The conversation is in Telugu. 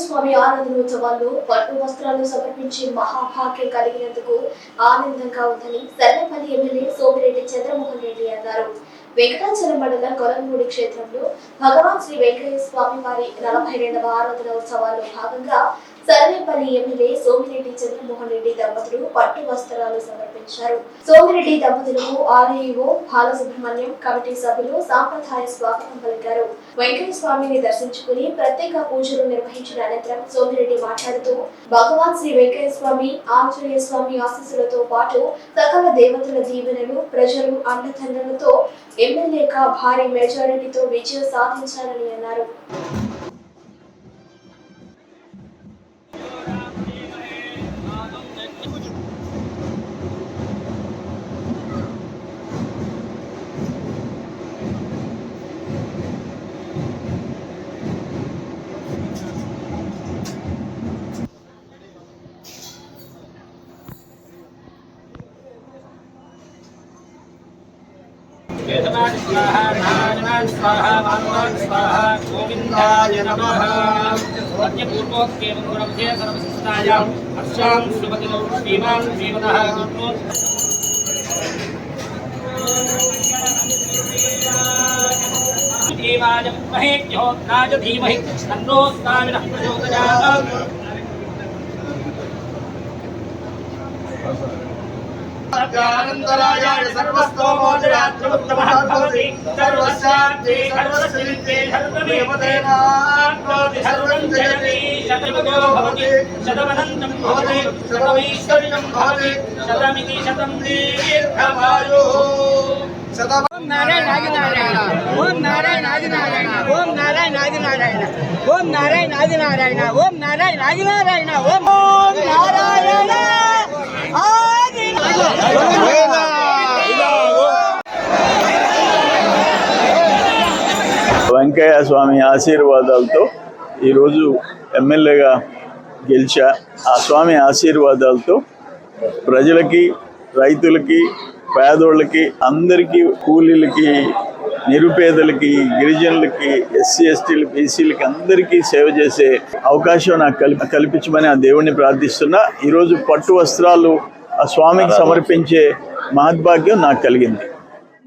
స్వామి ఆరాధనోత్సవాల్లో పట్టు వస్త్రాలు సమర్పించి మహాభాగ్యం కలిగినందుకు ఆనందంగా ఉందని సర్వేపల్లి ఎమ్మెల్యే సోమిరెడ్డి చంద్రమోహన్ రెడ్డి అన్నారు. వెంకటాచలం మండలం కొలంగూడి క్షేత్రంలో భగవాన్ శ్రీ వెంకయ్య స్వామి వారి 42వ ఆరాధనోత్సవాల్లో భాగంగా సర్వేపల్లి ఎమ్మెల్యే సోమిరెడ్డి చంద్రమోహన్ రెడ్డి దంపతులు పట్టు వస్త్రాలు సమర్పించారు. సోమిరెడ్డి దంపతులకు ఆర్ఐఓ బాలసుబ్రహ్మణ్యం కమిటీ సభ్యులు సాంప్రదాయ స్వాగతం పలికారు. వెంకయ్య స్వామిని దర్శించుకుని ప్రత్యేక పూజలు నిర్వహించిన అనంతరం సోమిరెడ్డి మాట్లాడుతూ భగవాన్ శ్రీ వెంకయ్య స్వామి ఆంజనేయ స్వామి ఆశీస్సులతో పాటు సకల దేవతల దీవెనలు ప్రజలు అండదండలతో ఎమ్మెల్యేగా భారీ మెజారిటీతో విజయం సాధించాలని అన్నారు. गोविंदाय नमः सत्यपूर्वोक्तेन गुणवते सर्वसिद्धाय हर्षां शुभदिनो श्रीमान् श्रीमतः गुरुः देवाय विद्महे ज्योत्स्नाय धीमहि तन्नो स्वामिनः प्रचोदयात् आनंदरायाय सर्वस्तोमोदयात्रोत्तमः भवति सर्वस्यार्थे सर्वसिद्धे सर्वदेवतेनात्मोति सर्वं जयति शतमतो भवति शतमनन्तं भवति शतमैश्वर्यं भवति शतमिति शतं दीर्घमायुः ओम नारायण आदि नारायण ओम नारायण आदि नारायण ओम नारायण आदि नारायण ओम नारायण आदि नारायण ओम नारायण आदि नारायण ओम नारायण आदि వెంకయ్య స్వామి ఆశీర్వాదాలతో ఈరోజు ఎమ్మెల్యేగా గెలిచా. ఆ స్వామి ఆశీర్వాదాలతో ప్రజలకి, రైతులకి, పేదోళ్ళకి, అందరికీ, కూలీలకి, నిరుపేదలకి, గిరిజనులకి, ఎస్సీ ఎస్టీలు, బీసీలకి అందరికీ సేవ చేసే అవకాశం నాకు కల్పించమని ఆ దేవుణ్ణి ప్రార్థిస్తున్నా. ఈరోజు పట్టు వస్త్రాలు ఆ స్వామికి సమర్పించే మహద్భాగ్యం నాకు కలిగింది.